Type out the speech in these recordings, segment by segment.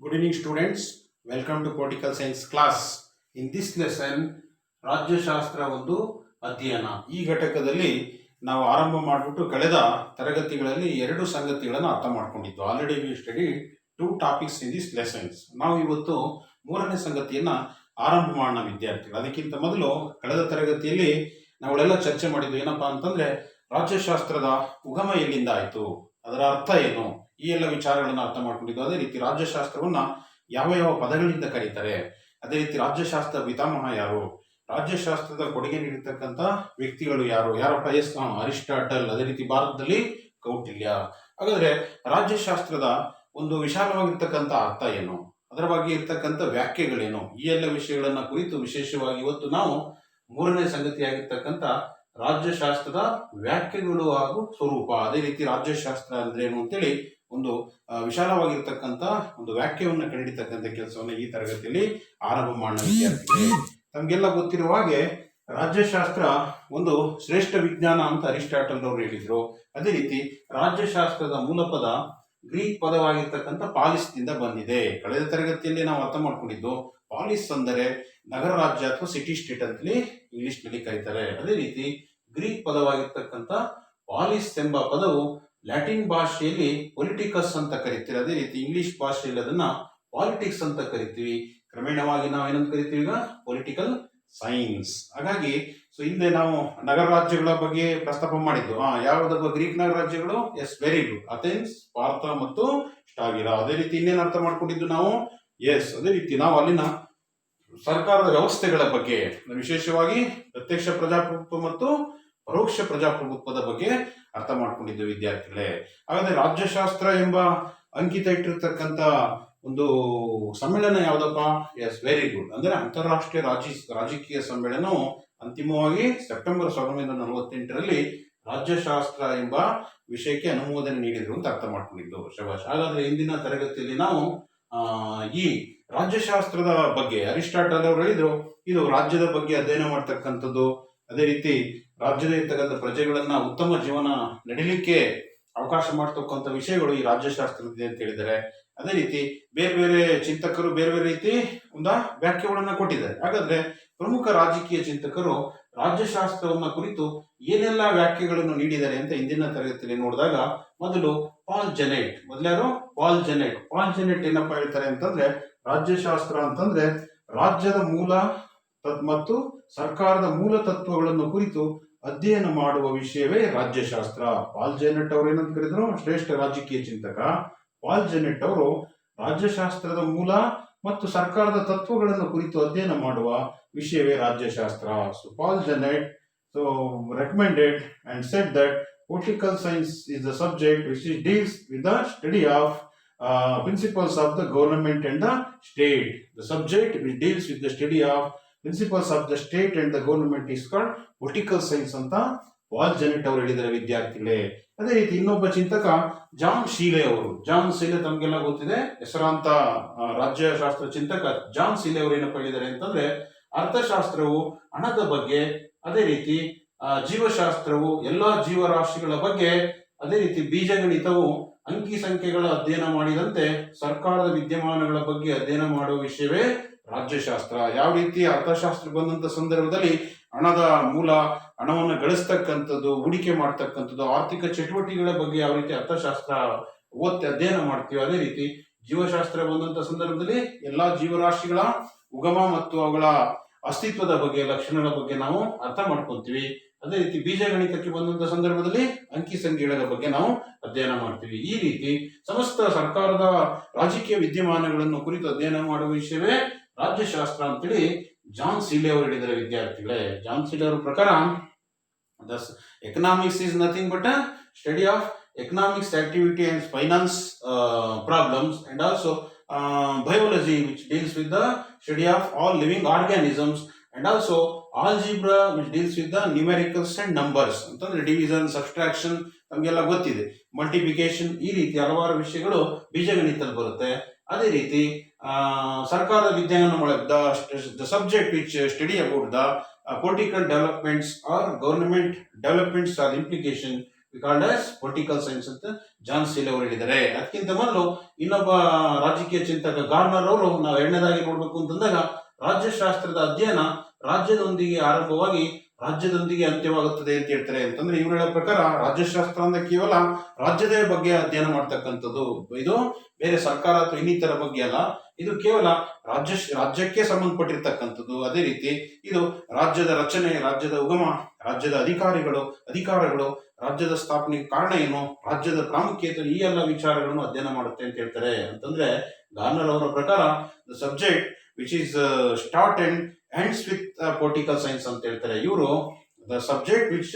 Good evening students, welcome to political science class. In this lesson ರಾಜ್ಯಶಾಸ್ತ್ರ ಒಂದು ಅಧ್ಯಯನ ಈ ಘಟಕದಲ್ಲಿ ನಾವು ಆರಂಭ ಮಾಡಿಬಿಟ್ಟು ಕಳೆದ ತರಗತಿಗಳಲ್ಲಿ ಎರಡು ಸಂಗತಿಗಳನ್ನು ಅರ್ಥ ಮಾಡ್ಕೊಂಡಿದ್ದು. Already we study 2 topics in this lessons. ನಾವು ಇವತ್ತು ಮೂರನೇ ಸಂಗತಿಯನ್ನ ಆರಂಭ ಮಾಡೋಣ ವಿದ್ಯಾರ್ಥಿಗಳು. ಅದಕ್ಕಿಂತ ಮೊದಲು ಕಳೆದ ತರಗತಿಯಲ್ಲಿ ನಾವುಗಳೆಲ್ಲ ಚರ್ಚೆ ಮಾಡಿದ್ದು ಏನಪ್ಪಾ ಅಂತಂದ್ರೆ ರಾಜ್ಯಶಾಸ್ತ್ರದ ಉಗಮ ಎಲ್ಲಿಂದ ಆಯಿತು, ಅದರ ಅರ್ಥ ಏನು, ಈ ಎಲ್ಲ ವಿಚಾರಗಳನ್ನ ಅರ್ಥ ಮಾಡ್ಕೊಂಡಿದ್ದು. ಅದೇ ರೀತಿ ರಾಜ್ಯಶಾಸ್ತ್ರವನ್ನ ಯಾವ ಯಾವ ಪದಗಳಿಂದ ಕರೀತಾರೆ, ಅದೇ ರೀತಿ ರಾಜ್ಯಶಾಸ್ತ್ರ ಪಿತಾಮಹ ಯಾರು, ರಾಜ್ಯಶಾಸ್ತ್ರದ ಕೊಡುಗೆ ನೀಡಿರ್ತಕ್ಕಂಥ ವ್ಯಕ್ತಿಗಳು ಯಾರು, ಯಾರಪ್ಪ? ಅರಿಸ್ಟಾಟಲ್. ಅದೇ ರೀತಿ ಭಾರತದಲ್ಲಿ ಕೌಟಿಲ್ಯ. ಹಾಗಾದ್ರೆ ರಾಜ್ಯಶಾಸ್ತ್ರದ ಒಂದು ವಿಶಾಲವಾಗಿರ್ತಕ್ಕಂಥ ಅರ್ಥ ಏನು, ಅದರ ಬಗ್ಗೆ ಇರ್ತಕ್ಕಂಥ ವ್ಯಾಖ್ಯೆಗಳೇನು, ಈ ಎಲ್ಲ ವಿಷಯಗಳನ್ನ ಕುರಿತು ವಿಶೇಷವಾಗಿ ಇವತ್ತು ನಾವು ಮೂರನೇ ಸಂಗತಿಯಾಗಿರ್ತಕ್ಕಂಥ ರಾಜ್ಯಶಾಸ್ತ್ರದ ವ್ಯಾಖ್ಯೆಗಳು ಹಾಗೂ ಸ್ವರೂಪ, ಅದೇ ರೀತಿ ರಾಜ್ಯಶಾಸ್ತ್ರ ಅಂದ್ರೆ ಏನು ಅಂತೇಳಿ ಒಂದು ವಿಶಾಲವಾಗಿರ್ತಕ್ಕಂಥ ಒಂದು ವ್ಯಾಖ್ಯೆಯನ್ನು ಕಂಡಿರ್ತಕ್ಕಂಥ ಕೆಲಸವನ್ನು ಈ ತರಗತಿಯಲ್ಲಿ ಆರಂಭ ಮಾಡೋಣ ವಿದ್ಯಾರ್ಥಿಗಳೇ. ತಮಗೆಲ್ಲ ಗೊತ್ತಿರುವ ಹಾಗೆ ರಾಜ್ಯಶಾಸ್ತ್ರ ಒಂದು ಶ್ರೇಷ್ಠ ವಿಜ್ಞಾನ ಅಂತ ಅರಿಸ್ಟಾಟಲ್ ಅವರು ಹೇಳಿದ್ರು. ಅದೇ ರೀತಿ ರಾಜ್ಯಶಾಸ್ತ್ರದ ಮೂಲ ಪದ ಗ್ರೀಕ್ ಪದವಾಗಿರ್ತಕ್ಕಂಥ ಪಾಲಿಸ್ ನಿಂದ ಬಂದಿದೆ. ಕಳೆದ ತರಗತಿಯಲ್ಲಿ ನಾವು ಅರ್ಥ ಮಾಡ್ಕೊಂಡಿದ್ದು ಪಾಲಿಸ್ ಅಂದರೆ ನಗರ ರಾಜ್ಯ ಅಥವಾ ಸಿಟಿ ಸ್ಟೇಟ್ ಅಂತೇಳಿ ಇಂಗ್ಲಿಷ್ ನಲ್ಲಿ ಕರೀತಾರೆ. ಅದೇ ರೀತಿ ಗ್ರೀಕ್ ಪದವಾಗಿರ್ತಕ್ಕಂಥ ಪಾಲಿಸ್ ಎಂಬ ಪದವು ಲ್ಯಾಟಿನ್ ಭಾಷೆಯಲ್ಲಿ ಪೊಲಿಟಿಕಸ್ ಅಂತ ಕರಿತೀವಿ. ಅದೇ ರೀತಿ ಇಂಗ್ಲಿಷ್ ಭಾಷೆಯಲ್ಲಿ ಅದನ್ನ ಪಾಲಿಟಿಕ್ಸ್ ಅಂತ ಕರಿತೀವಿ. ಕ್ರಮೇಣವಾಗಿ ನಾವು ಏನಂತ ಕರಿತೀವಿ ಈಗ ಪೊಲಿಟಿಕಲ್ ಸೈನ್ಸ್. ಹಾಗಾಗಿ ಹಿಂದೆ ನಾವು ನಗರ ರಾಜ್ಯಗಳ ಬಗ್ಗೆ ಪ್ರಸ್ತಾಪ ಮಾಡಿದ್ದು. ಯಾವ್ದು ಗ್ರೀಕ್ ನಗರ ರಾಜ್ಯಗಳು? Yes, very good. Athens, Sparta ಮತ್ತು ಸ್ಟಾಗಿರಾ. ಅದೇ ರೀತಿ ಇನ್ನೇನು ಅರ್ಥ ಮಾಡ್ಕೊಂಡಿದ್ದು ನಾವು? ಎಸ್, ಅದೇ ರೀತಿ ನಾವು ಅಲ್ಲಿನ ಸರ್ಕಾರದ ವ್ಯವಸ್ಥೆಗಳ ಬಗ್ಗೆ, ವಿಶೇಷವಾಗಿ ಪ್ರತ್ಯಕ್ಷ ಪ್ರಜಾಪ್ರಭುತ್ವ ಮತ್ತು ಪರೋಕ್ಷ ಪ್ರಜಾಪ್ರಭುತ್ವದ ಬಗ್ಗೆ ಅರ್ಥ ಮಾಡ್ಕೊಂಡಿದ್ದು ವಿದ್ಯಾರ್ಥಿಗಳೇ. ಹಾಗಾದ್ರೆ ರಾಜ್ಯಶಾಸ್ತ್ರ ಎಂಬ ಅಂಕಿತ ಇಟ್ಟಿರ್ತಕ್ಕಂಥ ಒಂದು ಸಮ್ಮೇಳನ ಯಾವ್ದಪ್ಪ? Yes, very good. ಅಂದ್ರೆ ಅಂತಾರಾಷ್ಟ್ರೀಯ ರಾಜಕೀಯ ಸಮ್ಮೇಳನವು ಅಂತಿಮವಾಗಿ ಸೆಪ್ಟೆಂಬರ್ 1948ರಲ್ಲಿ ರಾಜ್ಯಶಾಸ್ತ್ರ ಎಂಬ ವಿಷಯಕ್ಕೆ ಅನುಮೋದನೆ ನೀಡಿದ್ರು ಅಂತ ಅರ್ಥ ಮಾಡ್ಕೊಂಡಿದ್ದು. ಶಭಾಷ್. ಹಾಗಾದ್ರೆ ಇಂದಿನ ತರಗತಿಯಲ್ಲಿ ನಾವು ಈ ರಾಜ್ಯಶಾಸ್ತ್ರದ ಬಗ್ಗೆ ಅರಿಸ್ಟಾಟಲ್ ಅವರು ಹೇಳಿದ್ರು, ಇದು ರಾಜ್ಯದ ಬಗ್ಗೆ ಅಧ್ಯಯನ ಮಾಡ್ತಕ್ಕಂಥದ್ದು. ಅದೇ ರೀತಿ ರಾಜ್ಯದ ಇರ್ತಕ್ಕಂಥ ಪ್ರಜೆಗಳನ್ನ ಉತ್ತಮ ಜೀವನ ನಡೀಲಿಕ್ಕೆ ಅವಕಾಶ ಮಾಡ್ತಕ್ಕಂಥ ವಿಷಯಗಳು ಈ ರಾಜ್ಯಶಾಸ್ತ್ರದಿದೆ ಅಂತ ಹೇಳಿದ್ದಾರೆ. ಅದೇ ರೀತಿ ಬೇರೆ ಬೇರೆ ಚಿಂತಕರು ಬೇರೆ ಬೇರೆ ರೀತಿ ಒಂದು ವ್ಯಾಖ್ಯೆಗಳನ್ನ ಕೊಟ್ಟಿದ್ದಾರೆ. ಹಾಗಾದ್ರೆ ಪ್ರಮುಖ ರಾಜಕೀಯ ಚಿಂತಕರು ರಾಜ್ಯಶಾಸ್ತ್ರವನ್ನ ಕುರಿತು ಏನೆಲ್ಲ ವ್ಯಾಖ್ಯೆಗಳನ್ನು ನೀಡಿದ್ದಾರೆ ಅಂತ ಇಂದಿನ ತರಗತಿಯಲ್ಲಿ ನೋಡಿದಾಗ, ಮೊದಲು ಪಾಲ್ ಜೆನೆಟ್. ಮೊದಲಾರು ಪಾಲ್ ಜೆನೆಟ್ ಏನಪ್ಪಾ ಹೇಳ್ತಾರೆ ಅಂತಂದ್ರೆ, ರಾಜ್ಯಶಾಸ್ತ್ರ ಅಂತಂದ್ರೆ ರಾಜ್ಯದ ಮೂಲ ಮತ್ತು ಸರ್ಕಾರದ ಮೂಲ ತತ್ವಗಳನ್ನು ಕುರಿತು ಅಧ್ಯಯನ ಮಾಡುವ ವಿಷಯವೇ ರಾಜ್ಯಶಾಸ್ತ್ರ. ಪಾಲ್ ಜೆನೆಟ್ ಅವರು ಏನಂತ ಕರೆದ್ರು? ಶ್ರೇಷ್ಠ ರಾಜಕೀಯ ಚಿಂತಕ ಪಾಲ್ ಜೆನೆಟ್ ಅವರು ರಾಜ್ಯಶಾಸ್ತ್ರದ ಮೂಲ ಮತ್ತು ಸರ್ಕಾರದ ತತ್ವಗಳನ್ನು ಕುರಿತು ಅಧ್ಯಯನ ಮಾಡುವ ವಿಷಯವೇ ರಾಜ್ಯಶಾಸ್ತ್ರ. So Paul Janet recommended and said that political science is the subject which deals with the study of principles of the government and the state. The subject which deals with the study of principles of the state and the government is called political science ಅಂತ ಪಾಲ್ ಜೆನೆಟ್ ಅವರು ಹೇಳಿದ್ದಾರೆ ವಿದ್ಯಾರ್ಥಿಗಳೇ. ಅದೇ ರೀತಿ ಇನ್ನೊಬ್ಬ ಚಿಂತಕ John ಶೀಲೆ ಅವರು. John ಶೀಲೆ ತಮಗೆಲ್ಲ ಗೊತ್ತಿದೆ, ಹೆಸರಾಂತ ರಾಜ್ಯಶಾಸ್ತ್ರ ಚಿಂತಕ ಜಾನ್ ಶೀಲೆ ಅವರು ಏನಪ್ಪ ಹೇಳಿದ್ದಾರೆ ಅಂತಂದ್ರೆ, ಅರ್ಥಶಾಸ್ತ್ರವು ಹಣದ ಬಗ್ಗೆ, ಅದೇ ರೀತಿ ಜೀವಶಾಸ್ತ್ರವು ಎಲ್ಲಾ ಜೀವರಾಶಿಗಳ ಬಗ್ಗೆ, ಅದೇ ರೀತಿ ಬೀಜಗಣಿತವು ಅಂಕಿ ಸಂಖ್ಯೆಗಳ ಅಧ್ಯಯನ ಮಾಡಿದಂತೆ ಸರ್ಕಾರದ ವಿದ್ಯಮಾನಗಳ ಬಗ್ಗೆ ಅಧ್ಯಯನ ಮಾಡುವ ವಿಷಯವೇ ರಾಜ್ಯಶಾಸ್ತ್ರ. ಯಾವ ರೀತಿ ಅರ್ಥಶಾಸ್ತ್ರ ಬಂದಂತ ಸಂದರ್ಭದಲ್ಲಿ ಹಣದ ಮೂಲ, ಹಣವನ್ನು ಗಳಿಸ್ತಕ್ಕಂಥದ್ದು, ಹೂಡಿಕೆ ಮಾಡ್ತಕ್ಕಂಥದ್ದು, ಆರ್ಥಿಕ ಚಟುವಟಿಕೆಗಳ ಬಗ್ಗೆ ಯಾವ ರೀತಿ ಅರ್ಥಶಾಸ್ತ್ರ ಅಧ್ಯಯನ ಮಾಡ್ತೀವಿ, ಅದೇ ರೀತಿ ಜೀವಶಾಸ್ತ್ರ ಬಂದಂತ ಸಂದರ್ಭದಲ್ಲಿ ಎಲ್ಲಾ ಜೀವರಾಶಿಗಳ ಉಗಮ ಮತ್ತು ಅವುಗಳ ಅಸ್ತಿತ್ವದ ಬಗ್ಗೆ, ಲಕ್ಷಣಗಳ ಬಗ್ಗೆ ನಾವು ಅರ್ಥ ಮಾಡ್ಕೊಂತೀವಿ. ಅದೇ ರೀತಿ ಬೀಜಗಣಿತಕ್ಕೆ ಬಂದಂತ ಸಂದರ್ಭದಲ್ಲಿ ಅಂಕಿ ಸಂಖ್ಯೆಗಳ ಬಗ್ಗೆ ನಾವು ಅಧ್ಯಯನ ಮಾಡ್ತೀವಿ. ಈ ರೀತಿ ಸಮಸ್ತ ಸರ್ಕಾರದ ರಾಜಕೀಯ ವಿದ್ಯಮಾನಗಳನ್ನು ಕುರಿತು ಅಧ್ಯಯನ ಮಾಡುವ ವಿಷಯವೇ ರಾಜ್ಯಶಾಸ್ತ್ರ ಅಂತೇಳಿ ಜಾನ್ ಸೀಲೆ ಅವರು ಹೇಳಿದ್ದಾರೆ ವಿದ್ಯಾರ್ಥಿಗಳೇ. ಜಾನ್ ಸೀಲೆ ಅವರ ಪ್ರಕಾರ economics is nothing but a study of economics activity and finance problems and also biology which deals with the study of all living organisms, and also algebra which deals with the numericals and numbers ಅಂತಂದ್ರೆ division, subtraction ನಮಗೆಲ್ಲ ಗೊತ್ತಿದೆ, multiplication, ಈ ರೀತಿ ಹಲವಾರು ವಿಷಯಗಳು ಬೀಜಗಣಿತದಲ್ಲಿ ಬರುತ್ತೆ. ಅದೇ ರೀತಿ ಸರ್ಕಾರದ ವಿದ್ಯಮಾನ the subject which study about the political developments or government developments or implication called as political science ಅಂತ ಜಾನ್ ಸೀಲೆ ಅವರು ಹೇಳಿದ್ದಾರೆ. ಅದಕ್ಕಿಂತ ಮೊದಲು ಇನ್ನೊಬ್ಬ ರಾಜಕೀಯ ಚಿಂತಕ ಗಾರ್ನರ್ ಅವರು ನಾವು ಎರಡನೇದಾಗಿ ನೋಡ್ಬೇಕು ಅಂತಂದಾಗ ರಾಜ್ಯಶಾಸ್ತ್ರದ ಅಧ್ಯಯನ ರಾಜ್ಯದೊಂದಿಗೆ ಆರಂಭವಾಗಿ ರಾಜ್ಯದೊಂದಿಗೆ ಅಂತ್ಯವಾಗುತ್ತದೆ ಅಂತ ಹೇಳ್ತಾರೆ. ಅಂತಂದ್ರೆ ಇವರು ಹೇಳೋ ಪ್ರಕಾರ ರಾಜ್ಯಶಾಸ್ತ್ರ ಅಂದ್ರೆ ಕೇವಲ ರಾಜ್ಯದ ಬಗ್ಗೆ ಅಧ್ಯಯನ ಮಾಡ್ತಕ್ಕಂಥದ್ದು, ಇದು ಬೇರೆ ಸರ್ಕಾರ ಅಥವಾ ಇನ್ನಿತರ ಬಗ್ಗೆ ಅಲ್ಲ, ಇದು ಕೇವಲ ರಾಜ್ಯಕ್ಕೆ ಸಂಬಂಧಪಟ್ಟಿರ್ತಕ್ಕಂಥದ್ದು. ಅದೇ ರೀತಿ ಇದು ರಾಜ್ಯದ ರಚನೆ, ರಾಜ್ಯದ ಉಗಮ, ರಾಜ್ಯದ ಅಧಿಕಾರಗಳು, ರಾಜ್ಯದ ಸ್ಥಾಪನೆಗೆ ಕಾರಣ ಏನು, ರಾಜ್ಯದ ಪ್ರಾಮುಖ್ಯತೆ, ಈ ಎಲ್ಲ ವಿಚಾರಗಳನ್ನು ಅಧ್ಯಯನ ಮಾಡುತ್ತೆ ಅಂತ ಹೇಳ್ತಾರೆ. ಅಂತಂದ್ರೆ ಗಾರ್ನರ್ ಅವರ ಪ್ರಕಾರ the subject which is start and ends with political science ಅಂತ ಹೇಳ್ತಾರೆ. ಇವರು the subject which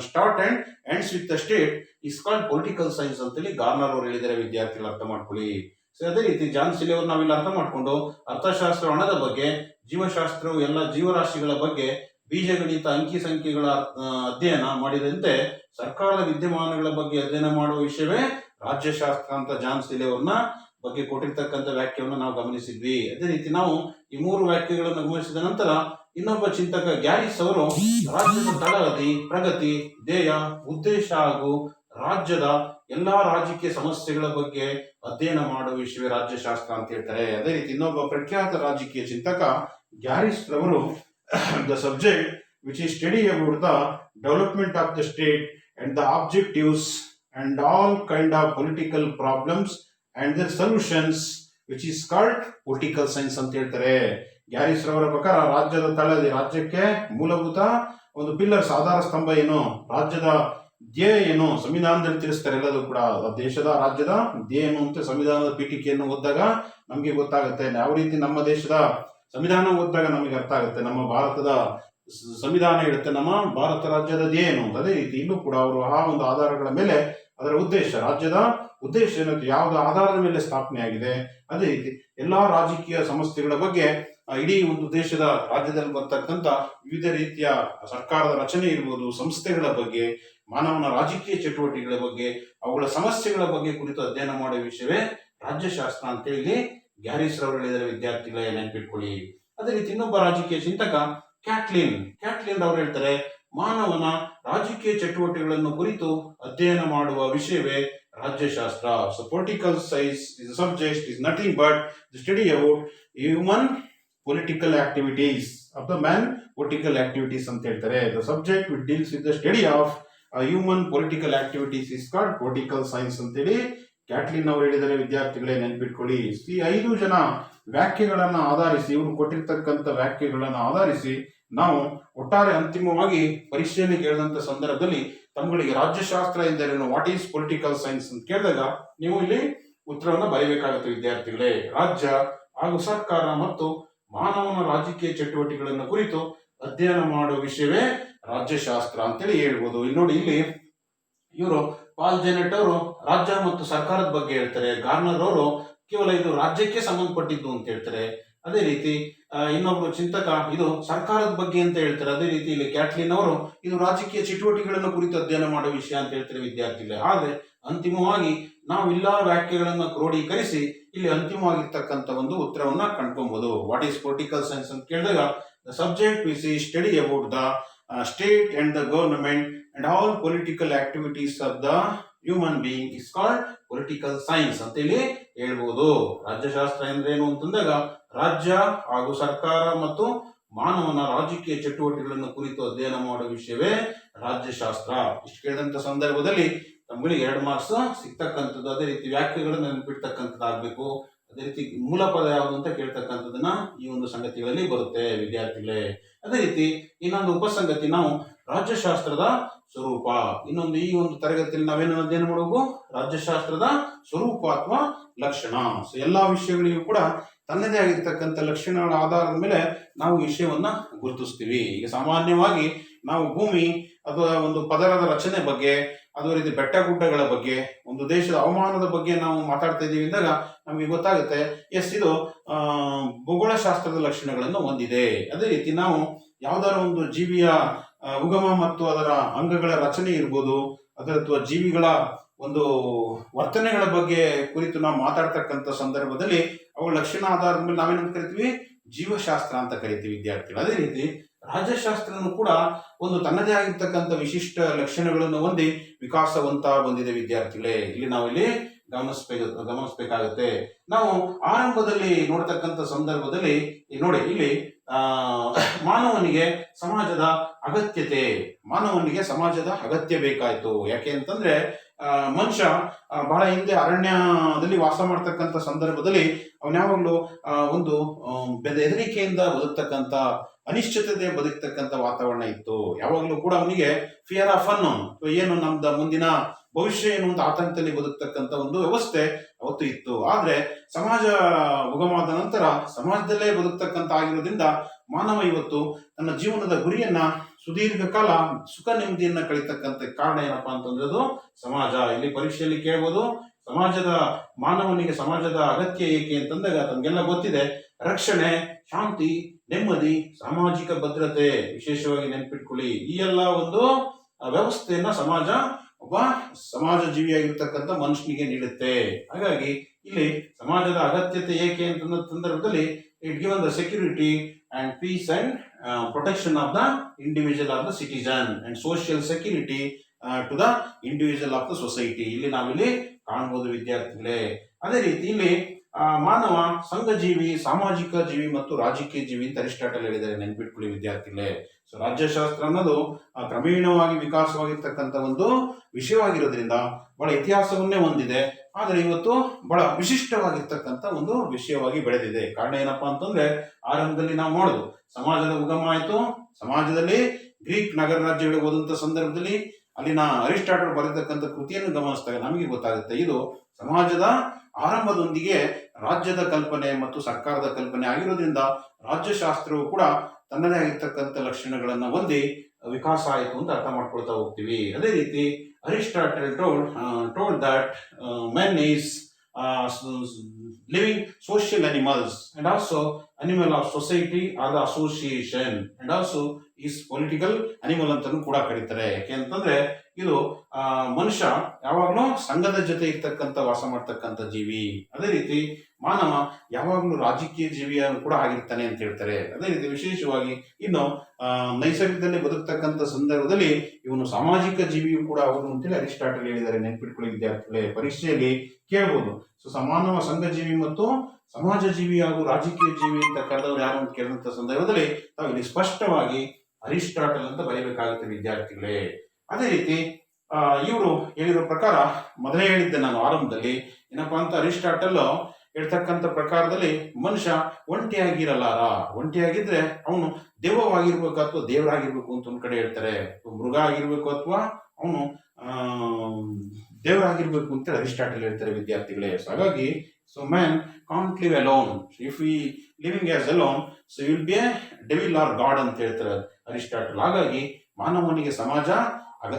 start and ends with the state is called political science ಅಂತೇಳಿ ಗಾರ್ನರ್ ಅವರು ಹೇಳಿದ್ದಾರೆ. ವಿದ್ಯಾರ್ಥಿಗಳು ಅರ್ಥ ಮಾಡ್ಕೊಳ್ಳಿ. ಸೊ ಅದೇ ರೀತಿ ಜಾನ್ ಸೀಲೆ ಅವರು ನಾವಿಲ್ಲಿ ಅರ್ಥ ಮಾಡ್ಕೊಂಡು ಅರ್ಥಶಾಸ್ತ್ರ ಹಣದ ಬಗ್ಗೆ, ಜೀವಶಾಸ್ತ್ರವು ಎಲ್ಲ ಜೀವರಾಶಿಗಳ ಬಗ್ಗೆ, ಬೀಜಗಣಿತ, ಅಂಕಿ ಸಂಖ್ಯೆಗಳ ಅಧ್ಯಯನ ಮಾಡಿದಂತೆ ಸರ್ಕಾರದ ವಿದ್ಯಮಾನಗಳ ಬಗ್ಗೆ ಅಧ್ಯಯನ ಮಾಡುವ ವಿಷಯವೇ ರಾಜ್ಯಶಾಸ್ತ್ರ ಅಂತ ಜಾನ್ ಸೀಲೆ ಅವ್ರನ್ನ ಬಗ್ಗೆ ಕೊಟ್ಟಿರ್ತಕ್ಕಂಥ ವ್ಯಾಖ್ಯವನ್ನು ನಾವು ಗಮನಿಸಿದ್ವಿ. ಅದೇ ರೀತಿ ನಾವು ಈ 3 ವ್ಯಾಖ್ಯೆಗಳನ್ನು ಗಮನಿಸಿದ ನಂತರ ಇನ್ನೊಬ್ಬ ಚಿಂತಕ ಗ್ಯಾರಿಸ್ ಅವರು ರಾಜ್ಯದ ತಳಹದಿ, ಪ್ರಗತಿ, ಧ್ಯೇಯ, ಉದ್ದೇಶ ಹಾಗೂ ರಾಜ್ಯದ ಎಲ್ಲಾ ರಾಜಕೀಯ ಸಮಸ್ಯೆಗಳ ಬಗ್ಗೆ ಅಧ್ಯಯನ ಮಾಡುವ ವಿಷಯವೇ ರಾಜ್ಯಶಾಸ್ತ್ರ ಅಂತ ಹೇಳ್ತಾರೆ. ಅದೇ ರೀತಿ ಇನ್ನೊಬ್ಬ ಪ್ರಖ್ಯಾತ ರಾಜಕೀಯ ಚಿಂತಕ ಗ್ಯಾರಿಸ್ ರವರು the subject which is study about the development of the state and the objectives and all kind of political problems and their solutions which is called political science ಅಂತ ಹೇಳ್ತಾರೆ. ಗ್ಯಾರಿಸ್ ರವರ ಪ್ರಕಾರ ರಾಜ್ಯದ ತಳಹದಿ, ರಾಜ್ಯಕ್ಕೆ ಮೂಲಭೂತ ಒಂದು ಪಿಲ್ಲರ್ಸ್, ಆಧಾರ ಸ್ತಂಭ ಏನು, ರಾಜ್ಯದ ಧ್ಯೇಯ ಏನು, ಸಂವಿಧಾನದಲ್ಲಿ ತಿಳಿಸ್ತಾರೆ ಎಲ್ಲದೂ ಕೂಡ. ದೇಶದ ರಾಜ್ಯದ ಧ್ಯೇಯ ಏನು ಅಂತ ಸಂವಿಧಾನದ ಪೀಠಿಕೆಯನ್ನು ಓದಿದಾಗ ನಮಗೆ ಗೊತ್ತಾಗುತ್ತೆ. ಯಾವ ರೀತಿ ನಮ್ಮ ದೇಶದ ಸಂವಿಧಾನ ಓದಿದಾಗ ನಮಗೆ ಅರ್ಥ ಆಗುತ್ತೆ, ನಮ್ಮ ಭಾರತದ ಸಂವಿಧಾನ ಹೇಳುತ್ತೆ ನಮ್ಮ ಭಾರತ ರಾಜ್ಯದ ಧ್ಯೇಯ ಏನು ಅಂತ. ಅದೇ ರೀತಿ ಇಲ್ಲೂ ಕೂಡ ಅವರು ಆ ಒಂದು ಆಧಾರಗಳ ಮೇಲೆ ಅದರ ಉದ್ದೇಶ, ರಾಜ್ಯದ ಉದ್ದೇಶ ಏನಂತ, ಯಾವುದ ಆಧಾರದ ಮೇಲೆ ಸ್ಥಾಪನೆ ಆಗಿದೆ, ಅದೇ ರೀತಿ ಎಲ್ಲಾ ರಾಜಕೀಯ ಸಮಸ್ಯೆಗಳ ಬಗ್ಗೆ, ಇಡೀ ಒಂದು ದೇಶದ ರಾಜ್ಯದಲ್ಲಿ ಬರ್ತಕ್ಕಂಥ ವಿವಿಧ ರೀತಿಯ ಸರ್ಕಾರದ ರಚನೆ ಇರ್ಬೋದು, ಸಂಸ್ಥೆಗಳ ಬಗ್ಗೆ, ಮಾನವನ ರಾಜಕೀಯ ಚಟುವಟಿಕೆಗಳ ಬಗ್ಗೆ, ಅವುಗಳ ಸಮಸ್ಯೆಗಳ ಬಗ್ಗೆ ಕುರಿತು ಅಧ್ಯಯನ ಮಾಡುವ ವಿಷಯವೇ ರಾಜ್ಯಶಾಸ್ತ್ರ ಅಂತೇಳಿ ಗ್ಯಾರಿಸ್ ರವರು ಹೇಳಿದರೆ ವಿದ್ಯಾರ್ಥಿಗಳೇ ನೆನಪಿಟ್ಕೊಳ್ಳಿ. ಅದೇ ರೀತಿ ಇನ್ನೊಬ್ಬ ರಾಜಕೀಯ ಚಿಂತಕ ಕ್ಯಾಟ್ಲಿನ್ ಅವರು ಹೇಳ್ತಾರೆ, ಮಾನವನ ರಾಜಕೀಯ ಚಟುವಟಿಕೆಗಳನ್ನು ಕುರಿತು ಅಧ್ಯಯನ ಮಾಡುವ ವಿಷಯವೇ ರಾಜ್ಯಶಾಸ್ತ್ರ. So political science is subject is nothing but the study about human political activities of the man political activities ಅಂತ ಹೇಳ್ತಾರೆ. The subject which deals with the study of human political activities is called political science ಅಂತೇಳಿ Catlin ಅವರು ಹೇಳಿದರೆ ವಿದ್ಯಾರ್ಥಿಗಳೇ ನೆನಪಿಟ್ಕೊಳ್ಳಿ. ಈ 5 ಜನ ವ್ಯಾಖ್ಯೆಗಳನ್ನ ಆಧರಿಸಿ, ಇವರು ಕೊಟ್ಟಿರ್ತಕ್ಕಂಥ ವ್ಯಾಖ್ಯೆಗಳನ್ನ ಆಧರಿಸಿ ನಾವು ಒಟ್ಟಾರೆ ಅಂತಿಮವಾಗಿ ಪರೀಕ್ಷೆಯಲ್ಲಿ ಕೇಳಿದಂತ ಸಂದರ್ಭದಲ್ಲಿ ತಮ್ಮಗಳಿಗೆ ರಾಜ್ಯಶಾಸ್ತ್ರ ಎಂದರೇನು, ವಾಟ್ ಈಸ್ ಪೊಲಿಟಿಕಲ್ ಸೈನ್ಸ್ ಅಂತ ಕೇಳಿದಾಗ ನೀವು ಇಲ್ಲಿ ಉತ್ತರವನ್ನು ಬರೀಬೇಕಾಗುತ್ತೆ ವಿದ್ಯಾರ್ಥಿಗಳೇ. ರಾಜ್ಯ ಹಾಗೂ ಸರ್ಕಾರ ಮತ್ತು ಮಾನವನ ರಾಜಕೀಯ ಚಟುವಟಿಕೆಗಳನ್ನು ಕುರಿತು ಅಧ್ಯಯನ ಮಾಡುವ ವಿಷಯವೇ ರಾಜ್ಯಶಾಸ್ತ್ರ ಅಂತೇಳಿ ಹೇಳ್ಬೋದು. ಇಲ್ಲಿ ನೋಡಿ, ಇಲ್ಲಿ ಇವರು ಪಾಲ್ ಜೆನೆಟ್ ಅವರು ರಾಜ್ಯ ಮತ್ತು ಸರ್ಕಾರದ ಬಗ್ಗೆ ಹೇಳ್ತಾರೆ. ಗಾರ್ನರ್ ಅವರು ಕೇವಲ ಇದು ರಾಜ್ಯಕ್ಕೆ ಸಂಬಂಧಪಟ್ಟಿದ್ದು ಅಂತ ಹೇಳ್ತಾರೆ. ಅದೇ ರೀತಿ ಇನ್ನೊಬ್ರು ಚಿಂತಕ ಇದು ಸರ್ಕಾರದ ಬಗ್ಗೆ ಅಂತ ಹೇಳ್ತಾರೆ. ಅದೇ ರೀತಿ ಇಲ್ಲಿ ಕ್ಯಾಟ್ಲಿನ್ ಅವರು ಇದು ರಾಜಕೀಯ ಚಟುವಟಿಕೆಗಳನ್ನು ಕುರಿತು ಅಧ್ಯಯನ ಮಾಡುವ ವಿಷಯ ಅಂತ ಹೇಳ್ತಾರೆ ವಿದ್ಯಾರ್ಥಿಗಳೇ. ಆದ್ರೆ ಅಂತಿಮವಾಗಿ ನಾವು ಎಲ್ಲಾ ವ್ಯಾಖ್ಯೆಗಳನ್ನ ಕ್ರೋಢೀಕರಿಸಿ ಇಲ್ಲಿ ಅಂತಿಮವಾಗಿರ್ತಕ್ಕಂಥ ಒಂದು ಉತ್ತರವನ್ನ ಕಂಡ್ಕೊಬಹುದು. ವಾಟ್ ಈಸ್ ಪೊಲಿಟಿಕಲ್ ಸೈನ್ಸ್ ಅಂತ ಕೇಳಿದಾಗ the subject which is study about the state and the government and all political activities of the human being is called political science ಅಂತ ಇಲ್ಲಿ ಹೇಳ್ಬೋದು. ರಾಜ್ಯಶಾಸ್ತ್ರ ಎಂದ್ರೇನು ಅಂತಂದಾಗ ರಾಜ್ಯ ಹಾಗೂ ಸರ್ಕಾರ ಮತ್ತು ಮಾನವನ ರಾಜಕೀಯ ಚಟುವಟಿಕೆಗಳನ್ನು ಕುರಿತು ಅಧ್ಯಯನ ಮಾಡುವ ವಿಷಯವೇ ರಾಜ್ಯಶಾಸ್ತ್ರ. ಇಷ್ಟು ಕೇಳಿದಂತ ಸಂದರ್ಭದಲ್ಲಿ ನಮ್ಗಳಿಗೆ 2 ಮಾರ್ಕ್ಸ್ ಸಿಗ್ತಕ್ಕಂಥದ್ದು. ಅದೇ ರೀತಿ ವ್ಯಾಖ್ಯೆಗಳನ್ನು ನೆನಪಿಡ್ತಕ್ಕಂಥದ್ದು ಆಗ್ಬೇಕು. ಅದೇ ರೀತಿ ಮೂಲ ಪದ ಯಾವುದು ಅಂತ ಕೇಳ್ತಕ್ಕಂಥದ್ದನ್ನ ಈ ಒಂದು ಸಂಗತಿಗಳಲ್ಲಿ ಬರುತ್ತೆ ವಿದ್ಯಾರ್ಥಿಗಳೇ. ಅದೇ ರೀತಿ ಇನ್ನೊಂದು ಉಪಸಂಗತಿ, ನಾವು ರಾಜ್ಯಶಾಸ್ತ್ರದ ಸ್ವರೂಪ, ಇನ್ನೊಂದು ಈ ಒಂದು ತರಗತಿಯಲ್ಲಿ ನಾವೇನು ಅಧ್ಯಯನ ಮಾಡಬೇಕು, ರಾಜ್ಯಶಾಸ್ತ್ರದ ಸ್ವರೂಪ ಅಥವಾ ಲಕ್ಷಣ. ಸೊ ಎಲ್ಲಾ ವಿಷಯಗಳಿಗೂ ಕೂಡ ತನ್ನದೇ ಆಗಿರ್ತಕ್ಕಂಥ ಲಕ್ಷಣಗಳ ಆಧಾರದ ಮೇಲೆ ನಾವು ವಿಷಯವನ್ನ ಗುರುತಿಸ್ತೀವಿ. ಈಗ ಸಾಮಾನ್ಯವಾಗಿ ನಾವು ಭೂಮಿ ಅಥವಾ ಒಂದು ಪದರದ ರಚನೆ ಬಗ್ಗೆ, ಅದೇ ರೀತಿ ಬೆಟ್ಟ ಗುಡ್ಡಗಳ ಬಗ್ಗೆ, ಒಂದು ದೇಶದ ಹವಾಮಾನದ ಬಗ್ಗೆ ನಾವು ಮಾತಾಡ್ತಾ ಇದ್ದೀವಿ ಅಂದಾಗ ನಮಗೆ ಗೊತ್ತಾಗುತ್ತೆ ಎಸ್ ಇದು ಭೂಗೋಳಶಾಸ್ತ್ರದ ಲಕ್ಷಣಗಳನ್ನು ಹೊಂದಿದೆ. ಅದೇ ರೀತಿ ನಾವು ಯಾವ್ದಾರ ಒಂದು ಜೀವಿಯ ಉಗಮ ಮತ್ತು ಅದರ ಅಂಗಗಳ ರಚನೆ ಇರ್ಬೋದು, ಅದರ ಅಥವಾ ಜೀವಿಗಳ ಒಂದು ವರ್ತನೆಗಳ ಬಗ್ಗೆ ಕುರಿತು ನಾವು ಮಾತಾಡ್ತಕ್ಕಂಥ ಸಂದರ್ಭದಲ್ಲಿ ಅವುಗಳ ಲಕ್ಷಣ ಆಧಾರದ ಮೇಲೆ ನಾವೇನಂತ ಕರಿತೀವಿ, ಜೀವಶಾಸ್ತ್ರ ಅಂತ ಕರಿತೀವಿ ವಿದ್ಯಾರ್ಥಿಗಳು. ಅದೇ ರೀತಿ ರಾಜ್ಯಶಾಸ್ತ್ರನು ಕೂಡ ಒಂದು ತನ್ನದೇ ಆಗಿರ್ತಕ್ಕಂಥ ವಿಶಿಷ್ಟ ಲಕ್ಷಣಗಳನ್ನು ಹೊಂದಿ ವಿಕಾಸವಂತ ಬಂದಿದೆ ವಿದ್ಯಾರ್ಥಿಗಳೇ. ಇಲ್ಲಿ ಗಮನಿಸಬೇಕಾಗುತ್ತೆ. ನಾವು ಆರಂಭದಲ್ಲಿ ನೋಡ್ತಕ್ಕಂಥ ಸಂದರ್ಭದಲ್ಲಿ ನೋಡಿ, ಇಲ್ಲಿ ಮಾನವನಿಗೆ ಸಮಾಜದ ಅಗತ್ಯ ಬೇಕಾಯ್ತು. ಯಾಕೆ ಅಂತಂದ್ರೆ ಮನುಷ್ಯ ಬಹಳ ಹಿಂದೆ ಅರಣ್ಯದಲ್ಲಿ ವಾಸ ಮಾಡ್ತಕ್ಕಂಥ ಸಂದರ್ಭದಲ್ಲಿ ಅವನ ಯಾವಾಗಲೂ ಒಂದು ಹೆದರಿಕೆಯಿಂದ ಬದುಕ್ತಕ್ಕಂಥ, ಅನಿಶ್ಚಿತತೆ ಬದುಕ್ತಕ್ಕಂಥ ವಾತಾವರಣ ಇತ್ತು. ಯಾವಾಗಲೂ ಕೂಡ ಅವನಿಗೆ ಫಿಯರ್ ಆಫ್ ಅನ್ನೋನ್, ಏನು ನಮ್ದ ಮುಂದಿನ ಭವಿಷ್ಯ ಏನು ಅಂತ ಆತಂಕದಲ್ಲಿ ಬದುಕ್ತಕ್ಕಂಥ ಒಂದು ವ್ಯವಸ್ಥೆ ಅವತ್ತು ಇತ್ತು. ಆದ್ರೆ ಸಮಾಜ ಉಗಮಾದ ನಂತರ ಸಮಾಜದಲ್ಲೇ ಬದುಕ್ತಕ್ಕಂಥ ಆಗಿರೋದ್ರಿಂದ ಮಾನವ ಇವತ್ತು ತನ್ನ ಜೀವನದ ಗುರಿಯನ್ನ ಸುದೀರ್ಘ ಕಾಲ ಸುಖ ನೆಮ್ಮದಿಯನ್ನ ಕಳಿತಕ್ಕಂಥ ಕಾರಣ ಏನಪ್ಪಾ ಅಂತಂದ್ರೆ ಅದು ಸಮಾಜ. ಇಲ್ಲಿ ಪರೀಕ್ಷೆಯಲ್ಲಿ ಕೇಳ್ಬೋದು, ಮಾನವನಿಗೆ ಸಮಾಜದ ಅಗತ್ಯ ಏಕೆ ಅಂತಂದಾಗ ತಮಗೆಲ್ಲ ಗೊತ್ತಿದೆ. ರಕ್ಷಣೆ, ಶಾಂತಿ, ನೆಮ್ಮದಿ, ಸಾಮಾಜಿಕ ಭದ್ರತೆ, ವಿಶೇಷವಾಗಿ ನೆನ್ಪಿಟ್ಕೊಳ್ಳಿ, ಈ ಎಲ್ಲ ಒಂದು ವ್ಯವಸ್ಥೆಯನ್ನ ಒಬ್ಬ ಸಮಾಜ ಜೀವಿಯಾಗಿರ್ತಕ್ಕಂಥ ಮನುಷ್ಯನಿಗೆ ನೀಡುತ್ತೆ. ಹಾಗಾಗಿ ಇಲ್ಲಿ ಸಮಾಜದ ಅಗತ್ಯತೆ ಏಕೆ ಅಂತ ಸಂದರ್ಭದಲ್ಲಿ it given the security and peace and protection of the individual of the citizen and social security to the individual of the society. ಇಲ್ಲಿ ನಾವಿಲ್ಲಿ ಕಾಣಬಹುದು ವಿದ್ಯಾರ್ಥಿಗಳೇ. ಅದೇ ರೀತಿ ಇಲ್ಲಿ ಮಾನವ ಸಂಘಜೀವಿ, ಸಾಮಾಜಿಕ ಜೀವಿ ಮತ್ತು ರಾಜಕೀಯ ಜೀವಿ ಅಂತ ಅರಿಸ್ಟಾಟಲ್ ಹೇಳಿದ್ದಾರೆ, ನೆನ್ಪಿಟ್ಕೊಳ್ಳಿ ವಿದ್ಯಾರ್ಥಿಗಳೇ. ಸೊ ರಾಜ್ಯಶಾಸ್ತ್ರ ಅನ್ನೋದು ಕ್ರಮೇಣವಾಗಿ ವಿಕಾಸವಾಗಿರ್ತಕ್ಕಂಥ ಒಂದು ವಿಷಯವಾಗಿರೋದ್ರಿಂದ ಬಹಳ ಇತಿಹಾಸವನ್ನೇ ಹೊಂದಿದೆ. ಆದರೆ ಇವತ್ತು ಬಹಳ ವಿಶಿಷ್ಟವಾಗಿರ್ತಕ್ಕಂಥ ಒಂದು ವಿಷಯವಾಗಿ ಬೆಳೆದಿದೆ. ಕಾರಣ ಏನಪ್ಪಾ ಅಂತಂದ್ರೆ ಆರಂಭದಲ್ಲಿ ನಾವು ನೋಡುದು ಸಮಾಜದ ಉಗಮ ಆಯಿತು. ಸಮಾಜದಲ್ಲಿ ಗ್ರೀಕ್ ನಗರ ರಾಜ್ಯಗಳಿಗೆ ಹೋದಂತ ಸಂದರ್ಭದಲ್ಲಿ ಅಲ್ಲಿನ ಅರಿಸ್ಟಾಟಲ್ ಬರೆದಕ್ಕಂಥ ಕೃತಿಯನ್ನು ಗಮನಿಸಿದಾಗ ನಮಗೆ ಗೊತ್ತಾಗುತ್ತೆ, ಇದು ಸಮಾಜದ ಆರಂಭದೊಂದಿಗೆ ರಾಜ್ಯದ ಕಲ್ಪನೆ ಮತ್ತು ಸರ್ಕಾರದ ಕಲ್ಪನೆ ಆಗಿರೋದ್ರಿಂದ ರಾಜ್ಯಶಾಸ್ತ್ರವು ಕೂಡ ತನ್ನದೇ ಆಗಿರ್ತಕ್ಕಂಥ ಲಕ್ಷಣಗಳನ್ನ ಹೊಂದಿ ವಿಕಾಸ ಆಯಿತು ಅಂತ ಅರ್ಥ ಮಾಡ್ಕೊಳ್ತಾ ಹೋಗ್ತೀವಿ. ಅದೇ ರೀತಿ Aristotle told that men is living social animals and also animal of society are the association and also is political animal ಅಂತಾನು ಕೂಡ ಕರೀತಾರೆ. ಯಾಕೆ ಅಂತಂದ್ರೆ ಇದು ಮನುಷ್ಯ ಯಾವಾಗಲೂ ಸಂಘದ ಜೊತೆ ಇರ್ತಕ್ಕಂಥ ವಾಸ ಮಾಡ್ತಕ್ಕಂಥ ಜೀವಿ. ಅದೇ ರೀತಿ ಮಾನವ ಯಾವಾಗಲೂ ರಾಜಕೀಯ ಜೀವಿಯ ಕೂಡ ಆಗಿರ್ತಾನೆ ಅಂತ ಹೇಳ್ತಾರೆ. ಅದೇ ರೀತಿ ವಿಶೇಷವಾಗಿ ಇನ್ನು ನೈಸರ್ಗದಲ್ಲಿ ಬದುಕ್ತಕ್ಕಂಥ ಸಂದರ್ಭದಲ್ಲಿ ಇವನು ಸಾಮಾಜಿಕ ಜೀವಿಯು ಕೂಡ ಅವನು ಅಂತೇಳಿ ಅರಿಸ್ಟಾಟಲ್ ಹೇಳಿದ್ದಾರೆ, ನೆನ್ಪಿಟ್ಕೊಳ್ಳಿ ವಿದ್ಯಾರ್ಥಿಗಳೇ. ಪರೀಕ್ಷೆಯಲ್ಲಿ ಕೇಳಬಹುದು. ಸೊ ಮಾನವ ಸಂಘ ಜೀವಿ ಮತ್ತು ಸಮಾಜ ಜೀವಿ ಹಾಗೂ ರಾಜಕೀಯ ಜೀವಿ ಅಂತ ಕರೆದವರು ಯಾರು ಅಂತ ಕೇಳಿದಂತ ಸಂದರ್ಭದಲ್ಲಿ ತಾವು ಇಲ್ಲಿ ಸ್ಪಷ್ಟವಾಗಿ ಅರಿಸ್ಟಾಟಲ್ ಅಂತ ಬರೀಬೇಕಾಗುತ್ತೆ ವಿದ್ಯಾರ್ಥಿಗಳೇ. ಅದೇ ರೀತಿ ಇವರು ಹೇಳಿರೋ ಪ್ರಕಾರ ಮೊದಲೇ ಹೇಳಿದ್ದೆ ನಾನು ಆರಂಭದಲ್ಲಿ, ಏನಪ್ಪಾ ಅಂತ ಅರಿಸ್ಟಾಟಲ್ ಹೇಳ್ತಕ್ಕಂಥ ಪ್ರಕಾರದಲ್ಲಿ ಮನುಷ್ಯ ಒಂಟಿಯಾಗಿರಲಾರ, ಒಂಟಿಯಾಗಿದ್ರೆ ಅವನು ದೆವ್ವವಾಗಿರ್ಬೇಕು ಅಥವಾ ದೇವರಾಗಿರ್ಬೇಕು ಅಂತ ಒಂದ್ ಕಡೆ ಹೇಳ್ತಾರೆ, ಮೃಗ ಆಗಿರ್ಬೇಕು ಅಥವಾ ಅವನು ದೇವರಾಗಿರ್ಬೇಕು ಅಂತ ಅರಿಸ್ಟಾಟಲ್ ಹೇಳ್ತಾರೆ ವಿದ್ಯಾರ್ಥಿಗಳೇ. ಹಾಗಾಗಿ so man can't live alone, if we living as alone so will be a devil or god ಅಂತ ಹೇಳ್ತಾರೆ ಅರಿಸ್ಟಾಟಲ್. ಹಾಗಾಗಿ ಮಾನವನಿಗೆ ಸಮಾಜ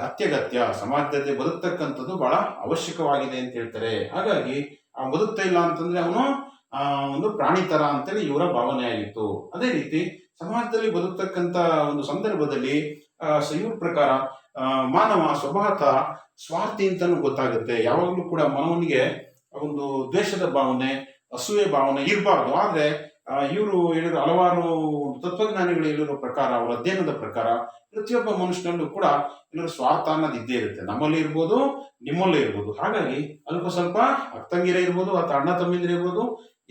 ಅತ್ಯಗತ್ಯ, ಸಮಾಜದಲ್ಲಿ ಬದುಕ್ತಕ್ಕಂಥದ್ದು ಬಹಳ ಅವಶ್ಯಕವಾಗಿದೆ ಅಂತ ಹೇಳ್ತಾರೆ. ಹಾಗಾಗಿ ಬದುಕ್ತಾ ಇಲ್ಲ ಅಂತಂದ್ರೆ ಅವನು ಒಂದು ಪ್ರಾಣಿ ತರ ಅಂತೇಳಿ ಇವರ ಭಾವನೆ ಆಗಿತ್ತು. ಅದೇ ರೀತಿ ಸಮಾಜದಲ್ಲಿ ಬದುಕ್ತಕ್ಕಂಥ ಒಂದು ಸಂದರ್ಭದಲ್ಲಿ ಇವ್ರ ಪ್ರಕಾರ ಮಾನವ ಸ್ವಭಾವತಃ ಸ್ವಾರ್ಥಿ ಅಂತಾನು ಗೊತ್ತಾಗುತ್ತೆ. ಯಾವಾಗಲೂ ಕೂಡ ಮಾನವನಿಗೆ ಒಂದು ದ್ವೇಷದ ಭಾವನೆ, ಅಸೂಯೆ ಭಾವನೆ ಇರಬಾರ್ದು. ಆದ್ರೆ ಇವರು ಹೇಳಿರೋ ಹಲವಾರು ತತ್ವಜ್ಞಾನಿಗಳು ಹೇಳಿರೋ ಪ್ರಕಾರ, ಅವರ ಅಧ್ಯಯನದ ಪ್ರಕಾರ ಪ್ರತಿಯೊಬ್ಬ ಮನುಷ್ಯನಲ್ಲೂ ಕೂಡ ಎಲ್ಲರೂ ಸ್ವಾರ್ಥ ಅನ್ನೋದು ಇದ್ದೇ ಇರುತ್ತೆ. ನಮ್ಮಲ್ಲಿ ಇರ್ಬೋದು, ನಿಮ್ಮಲ್ಲೇ ಇರ್ಬೋದು. ಹಾಗಾಗಿ ಅಲ್ಪ ಸ್ವಲ್ಪ ಅಕ್ಕಂಗಿರ ಇರ್ಬೋದು ಅಥವಾ ಅಣ್ಣ ತಮ್ಮಿಂದಿರ ಇರ್ಬೋದು,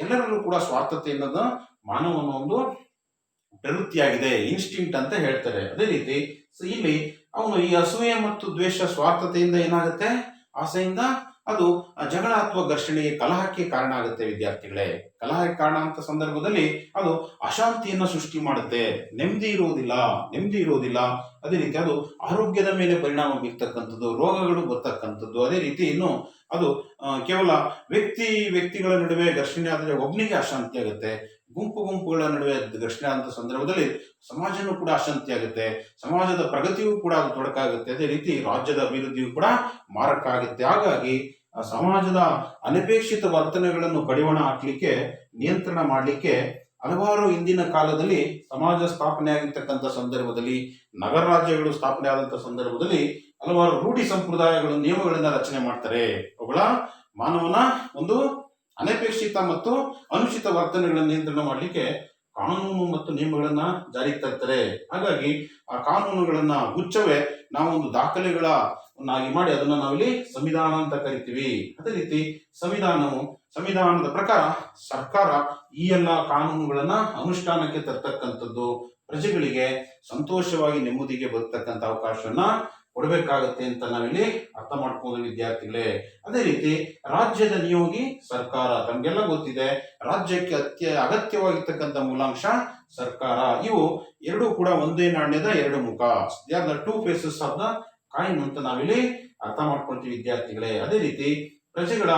ಎಲ್ಲರಲ್ಲೂ ಕೂಡ ಸ್ವಾರ್ಥತೆ ಅನ್ನೋದು ಮಾನವನ ಒಂದು ಪ್ರವೃತ್ತಿಯಾಗಿದೆ, ಇನ್ಸ್ಟಿಂಕ್ಟ್ ಅಂತ ಹೇಳ್ತಾರೆ. ಅದೇ ರೀತಿ ಇಲ್ಲಿ ಅವನು ಈ ಅಸೂಯೆ ಮತ್ತು ದ್ವೇಷ ಸ್ವಾರ್ಥತೆಯಿಂದ ಏನಾಗುತ್ತೆ, ಆಸೆಯಿಂದ ಅದು ಜಗಳ ಅಥವಾ ಘರ್ಷಣೆಗೆ, ಕಲಹಕ್ಕೆ ಕಾರಣ ಆಗುತ್ತೆ ವಿದ್ಯಾರ್ಥಿಗಳೇ. ಕಲಹಕ್ಕೆ ಕಾರಣ ಅಂತ ಸಂದರ್ಭದಲ್ಲಿ ಅದು ಅಶಾಂತಿಯನ್ನು ಸೃಷ್ಟಿ ಮಾಡುತ್ತೆ, ನೆಮ್ಮದಿ ಇರುವುದಿಲ್ಲ. ಅದೇ ರೀತಿ ಅದು ಆರೋಗ್ಯದ ಮೇಲೆ ಪರಿಣಾಮ ಬೀರ್ತಕ್ಕಂಥದ್ದು, ರೋಗಗಳು ಬರ್ತಕ್ಕಂಥದ್ದು. ಅದೇ ರೀತಿ ಇನ್ನು ಅದು ಕೇವಲ ವ್ಯಕ್ತಿಗಳ ನಡುವೆ ಘರ್ಷಣೆ ಆದರೆ ಒಬ್ಬನಿಗೆ ಅಶಾಂತಿ ಆಗುತ್ತೆ, ಗುಂಪುಗಳ ನಡುವೆ ಘರ್ಷಣೆ ಅಂತ ಸಂದರ್ಭದಲ್ಲಿ ಸಮಾಜನೂ ಕೂಡ ಅಶಾಂತಿ ಆಗುತ್ತೆ, ಸಮಾಜದ ಪ್ರಗತಿಯೂ ಕೂಡ ಅದು ತೊಡಕಾಗುತ್ತೆ. ಅದೇ ರೀತಿ ರಾಜ್ಯದ ಅಭಿವೃದ್ಧಿಯೂ ಕೂಡ ಮಾರಕ ಆಗುತ್ತೆ. ಹಾಗಾಗಿ ಸಮಾಜದ ಅನಪೇಕ್ಷಿತ ವರ್ತನೆಗಳನ್ನು ಕಡಿವಾಣ ಹಾಕ್ಲಿಕ್ಕೆ, ನಿಯಂತ್ರಣ ಮಾಡಲಿಕ್ಕೆ ಹಲವಾರು ಹಿಂದಿನ ಕಾಲದಲ್ಲಿ ಸಮಾಜ ಸ್ಥಾಪನೆ ಆಗಿರ್ತಕ್ಕಂಥ ಸಂದರ್ಭದಲ್ಲಿ, ನಗರ ರಾಜ್ಯಗಳು ಸ್ಥಾಪನೆ ಆದಂತ ಸಂದರ್ಭದಲ್ಲಿ ಹಲವಾರು ರೂಢಿ ಸಂಪ್ರದಾಯಗಳು, ನಿಯಮಗಳನ್ನ ರಚನೆ ಮಾಡ್ತಾರೆ. ಅವುಗಳ ಮಾನವನ ಒಂದು ಅನಪೇಕ್ಷಿತ ಮತ್ತು ಅನುಚಿತ ವರ್ತನೆಗಳನ್ನು ನಿಯಂತ್ರಣ ಮಾಡಲಿಕ್ಕೆ ಕಾನೂನು ಮತ್ತು ನಿಯಮಗಳನ್ನ ಜಾರಿಗೆ ತರ್ತಾರೆ. ಹಾಗಾಗಿ ಆ ಕಾನೂನುಗಳನ್ನ ಗುಚ್ಛವೇ ನಾವು ಒಂದು ದಾಖಲೆಗಳನ್ನಾಗಿ ಮಾಡಿ ಅದನ್ನ ನಾವಿಲ್ಲಿ ಸಂವಿಧಾನ ಅಂತ ಕರಿತೀವಿ. ಅದೇ ರೀತಿ ಸಂವಿಧಾನದ ಪ್ರಕಾರ ಸರ್ಕಾರ ಈ ಎಲ್ಲ ಕಾನೂನುಗಳನ್ನ ಅನುಷ್ಠಾನಕ್ಕೆ ತರ್ತಕ್ಕಂಥದ್ದು, ಪ್ರಜೆಗಳಿಗೆ ಸಂತೋಷವಾಗಿ ನೆಮ್ಮದಿಗೆ ಬರ್ತಕ್ಕಂಥ ಅವಕಾಶವನ್ನ ಕೊಡಬೇಕಾಗತ್ತೆ ಅಂತ ನಾವಿಲ್ಲಿ ಅರ್ಥ ಮಾಡ್ಕೊಂಡು ವಿದ್ಯಾರ್ಥಿಗಳೇ. ಅದೇ ರೀತಿ ರಾಜ್ಯದ ನಿಯೋಗಿ ಸರ್ಕಾರ, ತಮಗೆಲ್ಲ ಗೊತ್ತಿದೆ ರಾಜ್ಯಕ್ಕೆ ಅಗತ್ಯವಾಗಿರ್ತಕ್ಕಂಥ ಮೂಲಾಂಶ ಸರ್ಕಾರ. ಇವು ಎರಡೂ ಕೂಡ ಒಂದೇ ನಾಣ್ಯದ ಎರಡು ಮುಖ, they are the two faces of the coin ಅಂತ ನಾವಿಲ್ಲಿ ಅರ್ಥ ಮಾಡ್ಕೊಳ್ತೀವಿ ವಿದ್ಯಾರ್ಥಿಗಳೇ. ಅದೇ ರೀತಿ ಪ್ರಜೆಗಳ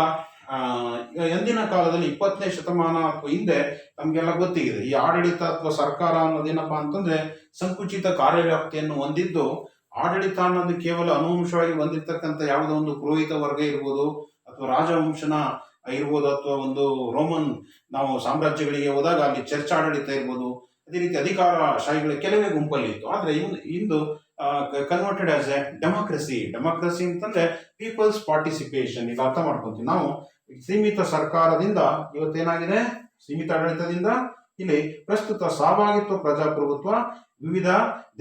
ಎಂದಿನ ಕಾಲದಲ್ಲಿ 20ನೇ ಶತಮಾನ ಅಥವಾ ಹಿಂದೆ ನಮ್ಗೆಲ್ಲ ಗೊತ್ತಿದೆ ಈ ಆಡಳಿತ ಅಥವಾ ಸರ್ಕಾರ ಅನ್ನೋದೇನಪ್ಪಾ ಅಂತಂದ್ರೆ ಸಂಕುಚಿತ ಕಾರ್ಯವ್ಯಾಪ್ತಿಯನ್ನು ಹೊಂದಿದ್ದು, ಆಡಳಿತ ಅನ್ನೋದು ಕೇವಲ ಅನುವಂಶವಾಗಿ ಹೊಂದಿರ್ತಕ್ಕಂಥ ಯಾವುದೋ ಒಂದು ಪುರೋಹಿತ ವರ್ಗ ಇರ್ಬೋದು ಅಥವಾ ರಾಜವಂಶನ ಇರ್ಬೋದು ಅಥವಾ ಒಂದು ರೋಮನ್ ನಾವು ಸಾಮ್ರಾಜ್ಯಗಳಿಗೆ ಹೋದಾಗ ಅಲ್ಲಿ ಚರ್ಚ್ ಆಡಳಿತ ಇರ್ಬೋದು. ಅದೇ ರೀತಿ ಅಧಿಕಾರಶಾಹಿಗಳ ಕೆಲವೇ ಗುಂಪಲ್ಲಿ ಇತ್ತು. ಆದ್ರೆ ಇಂದು ಕನ್ವರ್ಟೆಡ್ ಆಸ್ ಎ ಡೆಮೋಕ್ರಸಿ ಅಂತಂದ್ರೆ ಪೀಪಲ್ಸ್ ಪಾರ್ಟಿಸಿಪೇಷನ್. ಈಗ ಅರ್ಥ ಮಾಡ್ಕೊಂತೀವಿ ನಾವು. ಸೀಮಿತ ಸರ್ಕಾರದಿಂದ ಇವತ್ತೇನಾಗಿದೆ, ಸೀಮಿತ ಆಡಳಿತದಿಂದ ಇಲ್ಲಿ ಪ್ರಸ್ತುತ ಸಹಭಾಗಿತ್ವ ಪ್ರಜಾಪ್ರಭುತ್ವ ವಿವಿಧ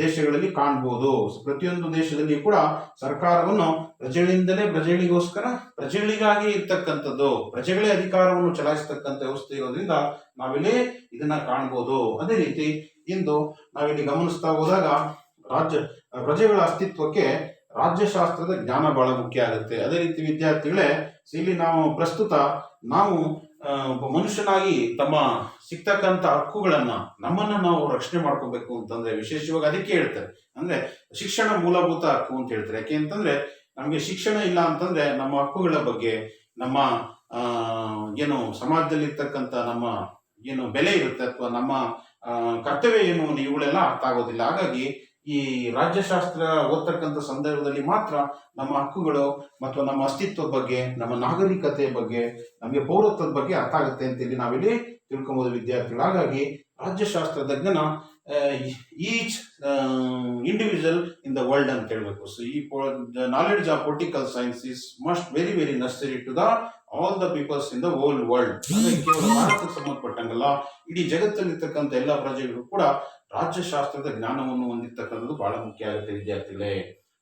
ದೇಶಗಳಲ್ಲಿ ಕಾಣಬಹುದು. ಪ್ರತಿಯೊಂದು ದೇಶದಲ್ಲಿ ಕೂಡ ಸರ್ಕಾರವನ್ನು ಪ್ರಜೆಗಳಿಂದಲೇ ಪ್ರಜೆಗಳಿಗೋಸ್ಕರ ಪ್ರಜೆಗಳಿಗಾಗಿ ಇರ್ತಕ್ಕಂಥದ್ದು, ಪ್ರಜೆಗಳೇ ಅಧಿಕಾರವನ್ನು ಚಲಾಯಿಸತಕ್ಕಂಥ ವ್ಯವಸ್ಥೆ ಇರೋದ್ರಿಂದ ನಾವಿಲ್ಲಿ ಇದನ್ನ ಕಾಣಬಹುದು. ಅದೇ ರೀತಿ ಇಂದು ನಾವಿಲ್ಲಿ ಗಮನಿಸ್ತಾ ಹೋದಾಗ ಪ್ರಜೆಗಳ ಅಸ್ತಿತ್ವಕ್ಕೆ ರಾಜ್ಯಶಾಸ್ತ್ರದ ಜ್ಞಾನ ಬಹಳ ಮುಖ್ಯ ಆಗುತ್ತೆ. ಅದೇ ರೀತಿ ವಿದ್ಯಾರ್ಥಿಗಳೇ, ಇಲ್ಲಿ ನಾವು ಒಬ್ಬ ಮನುಷ್ಯನಾಗಿ ತಮ್ಮ ಸಿಗ್ತಕ್ಕಂಥ ಹಕ್ಕುಗಳನ್ನ ನಮ್ಮನ್ನ ನಾವು ರಕ್ಷಣೆ ಮಾಡ್ಕೋಬೇಕು ಅಂತಂದ್ರೆ ವಿಶೇಷವಾಗಿ ಅದಕ್ಕೆ ಹೇಳ್ತಾರೆ, ಅಂದ್ರೆ ಶಿಕ್ಷಣ ಮೂಲಭೂತ ಹಕ್ಕು ಅಂತ ಹೇಳ್ತಾರೆ. ಯಾಕೆ ಅಂತಂದ್ರೆ ನಮ್ಗೆ ಶಿಕ್ಷಣ ಇಲ್ಲ ಅಂತಂದ್ರೆ ನಮ್ಮ ಹಕ್ಕುಗಳ ಬಗ್ಗೆ, ನಮ್ಮ ಏನು ಸಮಾಜದಲ್ಲಿ ಇರ್ತಕ್ಕಂಥ ನಮ್ಮ ಏನು ಬೆಲೆ ಇರುತ್ತೆ ಅಥವಾ ನಮ್ಮ ಕರ್ತವ್ಯ ಏನು ಇವುಗಳೆಲ್ಲ ಅರ್ಥ ಆಗೋದಿಲ್ಲ. ಹಾಗಾಗಿ ಈ ರಾಜ್ಯಶಾಸ್ತ್ರ ಓದ್ತಕ್ಕಂಥ ಸಂದರ್ಭದಲ್ಲಿ ಮಾತ್ರ ನಮ್ಮ ಹಕ್ಕುಗಳು ಮತ್ತು ನಮ್ಮ ಅಸ್ತಿತ್ವದ ಬಗ್ಗೆ, ನಮ್ಮ ನಾಗರಿಕತೆಯ ಬಗ್ಗೆ, ನಮಗೆ ಪೌರತ್ವದ ಬಗ್ಗೆ ಅರ್ಥ ಆಗುತ್ತೆ ಅಂತ ಇಲ್ಲಿ ನಾವಿಲ್ಲಿ ತಿಳ್ಕೊಬಹುದು ವಿದ್ಯಾರ್ಥಿಗಳು. ಹಾಗಾಗಿ ರಾಜ್ಯಶಾಸ್ತ್ರದ ಜ್ಞಾನ each individual in the world ಅಂತ ಹೇಳ್ಬೇಕು. ಸೊ ಈ knowledge of political science is must very very necessary to the all the peoples in the whole world. ಕೇವಲ ಭಾರತಕ್ಕೆ ಸಂಬಂಧಪಟ್ಟಂಗಲ್ಲ, ಇಡೀ ಜಗತ್ತಲ್ಲಿರ್ತಕ್ಕಂಥ ಎಲ್ಲ ಪ್ರಜೆಗಳು ಕೂಡ ರಾಜ್ಯಶಾಸ್ತ್ರದ ಜ್ಞಾನವನ್ನು ಹೊಂದಿರ್ತಕ್ಕಂಥದ್ದು ಬಹಳ ಮುಖ್ಯ ಆಗುತ್ತೆ ವಿದ್ಯಾರ್ಥಿಗಳೇ.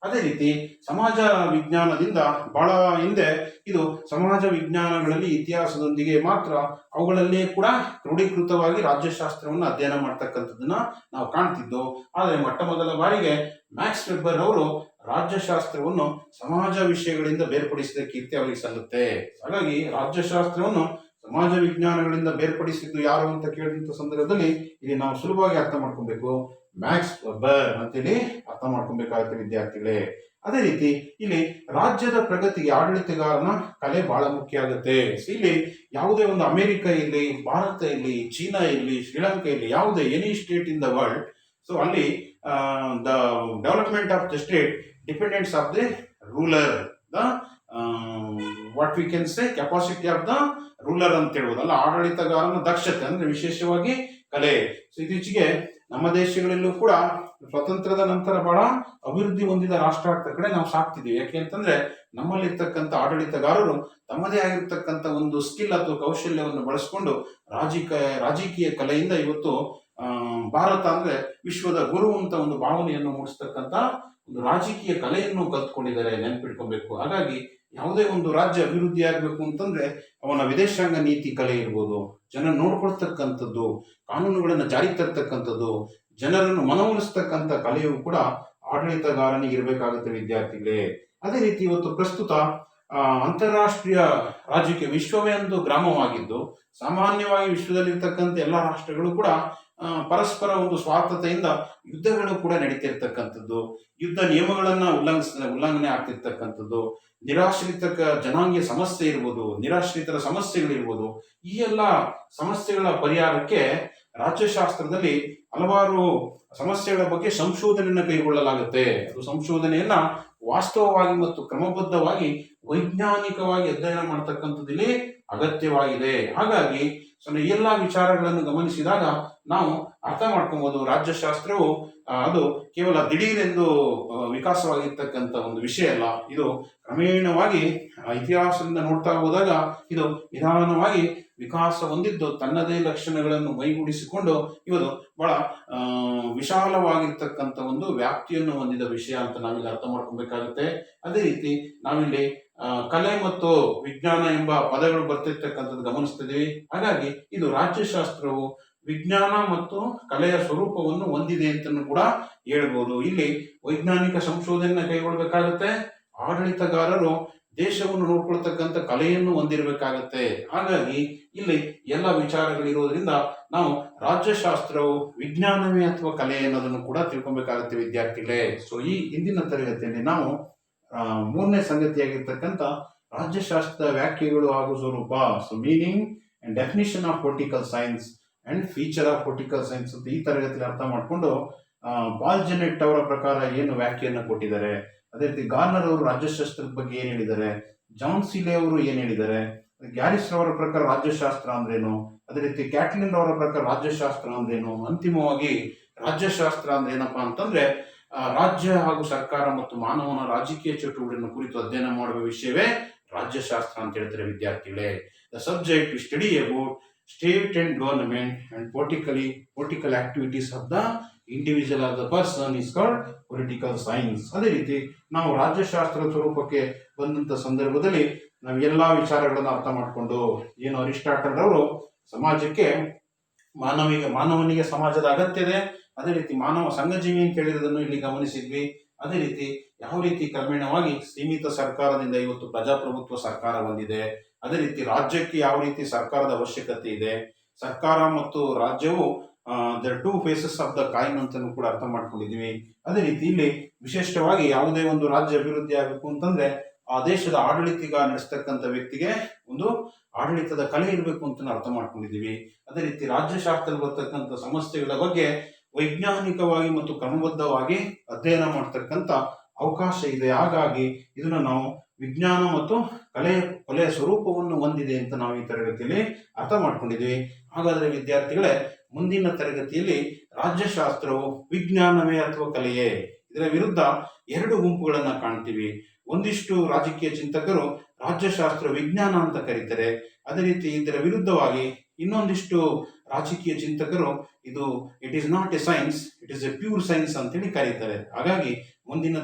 ಅದೇ ರೀತಿ ಸಮಾಜ ವಿಜ್ಞಾನದಿಂದ ಬಹಳ ಹಿಂದೆ ಇದು ಸಮಾಜ ವಿಜ್ಞಾನಗಳಲ್ಲಿ ಇತಿಹಾಸದೊಂದಿಗೆ ಮಾತ್ರ ಅವುಗಳಲ್ಲೇ ಕೂಡ ಕ್ರೋಢೀಕೃತವಾಗಿ ರಾಜ್ಯಶಾಸ್ತ್ರವನ್ನು ಅಧ್ಯಯನ ಮಾಡ್ತಕ್ಕಂಥದ್ದನ್ನ ನಾವು ಕಾಣ್ತಿದ್ದು. ಆದರೆ ಮೊಟ್ಟ ಮೊದಲ ಬಾರಿಗೆ ಮ್ಯಾಕ್ಸ್ ವೆಬ್ಬರ್ ಅವರು ರಾಜ್ಯಶಾಸ್ತ್ರವನ್ನು ಸಮಾಜ ವಿಷಯಗಳಿಂದ ಬೇರ್ಪಡಿಸಿದ ಕೀರ್ತಿ ಅವರಿಗೆ ಸಲ್ಲುತ್ತೆ. ಹಾಗಾಗಿ ರಾಜ್ಯಶಾಸ್ತ್ರವನ್ನು ಸಮಾಜ ವಿಜ್ಞಾನಗಳಿಂದ ಬೇರ್ಪಡಿಸಿದ್ದು ಯಾರು ಅಂತ ಕೇಳಿದಂತ ಸಂದರ್ಭದಲ್ಲಿ ಇಲ್ಲಿ ನಾವು ಸುಲಭವಾಗಿ ಅರ್ಥ ಮಾಡ್ಕೊಬೇಕು, ಮ್ಯಾಕ್ಸ್ ವೆಬ್ಬರ್ ಅಂತೇಳಿ ಅರ್ಥ ಮಾಡ್ಕೊಬೇಕಾಗುತ್ತೆ ವಿದ್ಯಾರ್ಥಿಗಳೇ. ಅದೇ ರೀತಿ ಇಲ್ಲಿ ರಾಜ್ಯದ ಪ್ರಗತಿಗೆ ಆಡಳಿತಗಾರನ ಕಲೆ ಬಹಳ ಮುಖ್ಯ ಆಗುತ್ತೆ. ಇಲ್ಲಿ ಯಾವುದೇ ಒಂದು ಅಮೆರಿಕ ಇರಲಿ, ಭಾರತ ಇರಲಿ, ಚೀನಾ ಇರಲಿ, ಶ್ರೀಲಂಕಾ ಇರಲಿ, ಯಾವುದೇ any state in the world, so ಅಲ್ಲಿ the development of the state dependents of the ruler, the what we can say capacity of the ruler ಅಂತ ಹೇಳ್ಬೋದಲ್ಲ, ಆಡಳಿತಗಾರನ ದಕ್ಷತೆ ಅಂದ್ರೆ ವಿಶೇಷವಾಗಿ ಕಲೆ. ಸೊ ಇತ್ತೀಚೆಗೆ ನಮ್ಮ ದೇಶಗಳಲ್ಲೂ ಕೂಡ ಸ್ವಾತಂತ್ರ್ಯದ ನಂತರ ಬಹಳ ಅಭಿವೃದ್ಧಿ ಹೊಂದಿದ ರಾಷ್ಟ್ರ ಕಡೆ ನಾವು ಸಾಕ್ತಿದ್ದೀವಿ. ಯಾಕೆ ಅಂತಂದ್ರೆ ನಮ್ಮಲ್ಲಿರ್ತಕ್ಕಂಥ ಆಡಳಿತಗಾರರು ತಮ್ಮದೇ ಆಗಿರ್ತಕ್ಕಂಥ ಒಂದು ಸ್ಕಿಲ್ ಅಥವಾ ಕೌಶಲ್ಯವನ್ನು ಬಳಸಿಕೊಂಡು ರಾಜಕೀಯ ಕಲೆಯಿಂದ ಇವತ್ತು ಭಾರತ ಅಂದ್ರೆ ವಿಶ್ವದ ಗುರು ಅಂತ ಒಂದು ಭಾವನೆಯನ್ನು ಮೂಡಿಸ್ತಕ್ಕಂಥ ಒಂದು ರಾಜಕೀಯ ಕಲೆಯನ್ನು ಕಲ್ತ್ಕೊಂಡಿದ್ದಾರೆ, ನೆನ್ಪಿಟ್ಕೊಬೇಕು. ಹಾಗಾಗಿ ಯಾವುದೇ ಒಂದು ರಾಜ್ಯ ಅಭಿವೃದ್ಧಿ ಆಗ್ಬೇಕು ಅಂತಂದ್ರೆ ಅವನ ವಿದೇಶಾಂಗ ನೀತಿ ಕಲೆ ಇರ್ಬೋದು, ಜನ ನೋಡ್ಕೊಳ್ತಕ್ಕಂಥದ್ದು, ಕಾನೂನುಗಳನ್ನು ಜಾರಿಗೆ ತರ್ತಕ್ಕಂಥದ್ದು, ಜನರನ್ನು ಮನವೊಲಿಸ್ತಕ್ಕಂಥ ಕಲೆಯು ಕೂಡ ಆಡಳಿತಗಾರನಿಗೆ ಇರಬೇಕಾಗುತ್ತೆ ವಿದ್ಯಾರ್ಥಿಗಳೇ. ಅದೇ ರೀತಿ ಇವತ್ತು ಪ್ರಸ್ತುತ ಅಂತಾರಾಷ್ಟ್ರೀಯ ರಾಜ್ಯಕ್ಕೆ ವಿಶ್ವವೇ ಒಂದು ಗ್ರಾಮವಾಗಿದ್ದು, ಸಾಮಾನ್ಯವಾಗಿ ವಿಶ್ವದಲ್ಲಿರ್ತಕ್ಕಂಥ ಎಲ್ಲ ರಾಷ್ಟ್ರಗಳು ಕೂಡ ಪರಸ್ಪರ ಒಂದು ಸ್ವಾರ್ಥತೆಯಿಂದ ಯುದ್ಧಗಳು ಕೂಡ ನಡೀತಿರ್ತಕ್ಕಂಥದ್ದು, ಯುದ್ಧ ನಿಯಮಗಳನ್ನ ಉಲ್ಲಂಘನೆ ಆಗ್ತಿರ್ತಕ್ಕಂಥದ್ದು, ನಿರಾಶ್ರಿತ ಜನಾಂಗೀಯ ಸಮಸ್ಯೆ ಇರ್ಬೋದು, ನಿರಾಶ್ರಿತರ ಸಮಸ್ಯೆಗಳಿರ್ಬೋದು. ಈ ಎಲ್ಲ ಸಮಸ್ಯೆಗಳ ಪರಿಹಾರಕ್ಕೆ ರಾಜ್ಯಶಾಸ್ತ್ರದಲ್ಲಿ ಹಲವಾರು ಸಮಸ್ಯೆಗಳ ಬಗ್ಗೆ ಸಂಶೋಧನೆಯನ್ನು ಕೈಗೊಳ್ಳಲಾಗುತ್ತೆ. ಅದು ಸಂಶೋಧನೆಯನ್ನ ವಾಸ್ತವವಾಗಿ ಮತ್ತು ಕ್ರಮಬದ್ಧವಾಗಿ ವೈಜ್ಞಾನಿಕವಾಗಿ ಅಧ್ಯಯನ ಮಾಡತಕ್ಕಂಥದ್ದು ಇಲ್ಲಿ ಅಗತ್ಯವಾಗಿದೆ. ಹಾಗಾಗಿ ಈ ಎಲ್ಲ ವಿಚಾರಗಳನ್ನು ಗಮನಿಸಿದಾಗ ನಾವು ಅರ್ಥ ಮಾಡ್ಕೊಬಹುದು, ರಾಜ್ಯಶಾಸ್ತ್ರವು ಅದು ಕೇವಲ ದಿಢೀರೆಂದು ವಿಕಾಸವಾಗಿರ್ತಕ್ಕಂಥ ಒಂದು ವಿಷಯ ಅಲ್ಲ. ಇದು ಕ್ರಮೇಣವಾಗಿ ಇತಿಹಾಸದಿಂದ ನೋಡ್ತಾ ಹೋದಾಗ ಇದು ನಿಧಾನವಾಗಿ ವಿಕಾಸ ಹೊಂದಿದ್ದು ತನ್ನದೇ ಲಕ್ಷಣಗಳನ್ನು ಮೈಗೂಡಿಸಿಕೊಂಡು ಇವತ್ತು ಬಹಳ ವಿಶಾಲವಾಗಿರ್ತಕ್ಕಂಥ ಒಂದು ವ್ಯಾಪ್ತಿಯನ್ನು ಹೊಂದಿದ ವಿಷಯ ಅಂತ ನಾವಿಲ್ಲಿ ಅರ್ಥ ಮಾಡ್ಕೊಬೇಕಾಗುತ್ತೆ. ಅದೇ ರೀತಿ ನಾವಿಲ್ಲಿ ಕಲೆ ಮತ್ತು ವಿಜ್ಞಾನ ಎಂಬ ಪದಗಳು ಬರ್ತಿರ್ತಕ್ಕಂಥದ್ದು ಗಮನಿಸ್ತಿದ್ದೀವಿ. ಹಾಗಾಗಿ ಇದು ರಾಜ್ಯಶಾಸ್ತ್ರವು ವಿಜ್ಞಾನ ಮತ್ತು ಕಲೆಯ ಸ್ವರೂಪವನ್ನು ಹೊಂದಿದೆ ಅಂತಲೂ ಕೂಡ ಹೇಳ್ಬೋದು. ಇಲ್ಲಿ ವೈಜ್ಞಾನಿಕ ಸಂಶೋಧನೆ ಕೈಗೊಳ್ಳಬೇಕಾಗುತ್ತೆ. ಆಡಳಿತಗಾರರು ದೇಶವನ್ನು ನೋಡ್ಕೊಳ್ತಕ್ಕಂಥ ಕಲೆಯನ್ನು ಹೊಂದಿರಬೇಕಾಗತ್ತೆ. ಹಾಗಾಗಿ ಇಲ್ಲಿ ಎಲ್ಲ ವಿಚಾರಗಳಿರೋದ್ರಿಂದ ನಾವು ರಾಜ್ಯಶಾಸ್ತ್ರವು ವಿಜ್ಞಾನವೇ ಅಥವಾ ಕಲೆ ಅನ್ನೋದನ್ನು ಕೂಡ ತಿಳ್ಕೊಬೇಕಾಗುತ್ತೆ ವಿದ್ಯಾರ್ಥಿಗಳೇ. ಸೊ ಈ ಇಂದಿನ ತರಗತಿಯಲ್ಲಿ ನಾವು ಮೂರನೇ ಸಂಗತಿಯಾಗಿರ್ತಕ್ಕಂಥ ರಾಜ್ಯಶಾಸ್ತ್ರದ ವ್ಯಾಖ್ಯೆಗಳು ಹಾಗೂ ಸ್ವರೂಪ, so meaning and definition of political science and feature of political science ಅಂತ ಈ ತರಗತಿಯಲ್ಲಿ ಅರ್ಥ ಮಾಡಿಕೊಂಡು ಪಾಲ್ ಜೆನೆಟ್ ಅವರ ಪ್ರಕಾರ ಏನು ವ್ಯಾಖ್ಯೆಯನ್ನು ಕೊಟ್ಟಿದ್ದಾರೆ, ಅದೇ ರೀತಿ ಗಾರ್ನರ್ ಅವರು ರಾಜ್ಯಶಾಸ್ತ್ರದ ಬಗ್ಗೆ ಏನ್ ಹೇಳಿದ್ದಾರೆ, ಜಾನ್ ಸೀಲೆ ಅವರು ಏನ್ ಹೇಳಿದ್ದಾರೆ, ಗ್ಯಾರಿಸ್ ರವರ ಪ್ರಕಾರ ರಾಜ್ಯಶಾಸ್ತ್ರ ಅಂದ್ರೇನು, ಅದೇ ರೀತಿ ಕ್ಯಾಟ್ಲಿನ್ ಅವರ ಪ್ರಕಾರ ರಾಜ್ಯಶಾಸ್ತ್ರ ಅಂದ್ರೇನು, ಅಂತಿಮವಾಗಿ ರಾಜ್ಯಶಾಸ್ತ್ರ ಅಂದ್ರೆ ಏನಪ್ಪಾ ಅಂತಂದ್ರೆ ರಾಜ್ಯ ಹಾಗೂ ಸರ್ಕಾರ ಮತ್ತು ಮಾನವನ ರಾಜಕೀಯ ಚಟುವಟಿಕೆಯನ್ನು ಕುರಿತು ಅಧ್ಯಯನ ಮಾಡುವ ವಿಷಯವೇ ರಾಜ್ಯಶಾಸ್ತ್ರ ಅಂತ ಹೇಳ್ತಾರೆ ವಿದ್ಯಾರ್ಥಿಗಳೇ. The subject to study about state and government and political activities of the individual of the person is called political science. ಅದೇ ರೀತಿ ನಾವು ರಾಜ್ಯಶಾಸ್ತ್ರದ ಸ್ವರೂಪಕ್ಕೆ ಬಂದಂತ ಸಂದರ್ಭದಲ್ಲಿ ನಾವು ಎಲ್ಲಾ ವಿಚಾರಗಳನ್ನು ಅರ್ಥ ಮಾಡಿಕೊಂಡು ಏನು ಅರಿಸ್ಟಾಟಲ್ ಅವರು ಸಮಾಜಕ್ಕೆ ಮಾನವನಿಗೆ ಸಮಾಜದ ಅಗತ್ಯ ಇದೆ, ಅದೇ ರೀತಿ ಮಾನವ ಸಂಘಜೀವಿ ಅಂತ ಹೇಳಿರೋದನ್ನು ಇಲ್ಲಿ ಗಮನಿಸಿದ್ವಿ. ಅದೇ ರೀತಿ ಯಾವ ರೀತಿ ಕ್ರಮೇಣವಾಗಿ ಸೀಮಿತ ಸರ್ಕಾರದಿಂದ ಇವತ್ತು ಪ್ರಜಾಪ್ರಭುತ್ವ ಸರ್ಕಾರ ಬಂದಿದೆ, ಅದೇ ರೀತಿ ರಾಜ್ಯಕ್ಕೆ ಯಾವ ರೀತಿ ಸರ್ಕಾರದ ಅವಶ್ಯಕತೆ ಇದೆ, ಸರ್ಕಾರ ಮತ್ತು ರಾಜ್ಯವು the two faces of the coin ಅಂತಲೂ ಕೂಡ ಅರ್ಥ ಮಾಡ್ಕೊಂಡಿದೀವಿ. ಅದೇ ರೀತಿ ಇಲ್ಲಿ ವಿಶಿಷ್ಟವಾಗಿ ಯಾವುದೇ ಒಂದು ರಾಜ್ಯ ಅಭಿವೃದ್ಧಿ ಆಗಬೇಕು ಅಂತಂದ್ರೆ ಆ ದೇಶದ ಆಡಳಿತಿಗ ನಡೆಸ್ತಕ್ಕಂಥ ವ್ಯಕ್ತಿಗೆ ಒಂದು ಆಡಳಿತದ ಕಲೆ ಇರಬೇಕು ಅಂತ ಅರ್ಥ ಮಾಡ್ಕೊಂಡಿದೀವಿ. ಅದೇ ರೀತಿ ರಾಜ್ಯಶಾಸ್ತ್ರದಲ್ಲಿ ಬರ್ತಕ್ಕಂಥ ಸಮಸ್ಯೆಗಳ ಬಗ್ಗೆ ವೈಜ್ಞಾನಿಕವಾಗಿ ಮತ್ತು ಕ್ರಮಬದ್ಧವಾಗಿ ಅಧ್ಯಯನ ಮಾಡ್ತಕ್ಕಂಥ ಅವಕಾಶ ಇದೆ. ಹಾಗಾಗಿ ಇದನ್ನ ನಾವು ವಿಜ್ಞಾನ ಮತ್ತು ಕಲೆಯ ಸ್ವರೂಪವನ್ನು ಹೊಂದಿದೆ ಅಂತ ನಾವು ಈ ತರಗತಿಯಲ್ಲಿ ಅರ್ಥ ಮಾಡ್ಕೊಂಡಿದ್ದೀವಿ. ಹಾಗಾದ್ರೆ ವಿದ್ಯಾರ್ಥಿಗಳೇ, ಮುಂದಿನ ತರಗತಿಯಲ್ಲಿ ರಾಜ್ಯಶಾಸ್ತ್ರವು ವಿಜ್ಞಾನವೇ ಅಥವಾ ಕಲೆಯೇ, ಇದರ ವಿರುದ್ಧ ಎರಡು ಗುಂಪುಗಳನ್ನ ಕಾಣ್ತೀವಿ. ಒಂದಿಷ್ಟು ರಾಜಕೀಯ ಚಿಂತಕರು ರಾಜ್ಯಶಾಸ್ತ್ರ ವಿಜ್ಞಾನ ಅಂತ ಕರೀತಾರೆ. ಅದೇ ರೀತಿ ಇದರ ವಿರುದ್ಧವಾಗಿ ಇನ್ನೊಂದಿಷ್ಟು ರಾಜಕೀಯ ಚಿಂತಕರು it is not A science, it is A pure science ಅಂತೇಳಿ ಕರೀತಾರೆ. ಹಾಗಾಗಿ ಮುಂದಿನ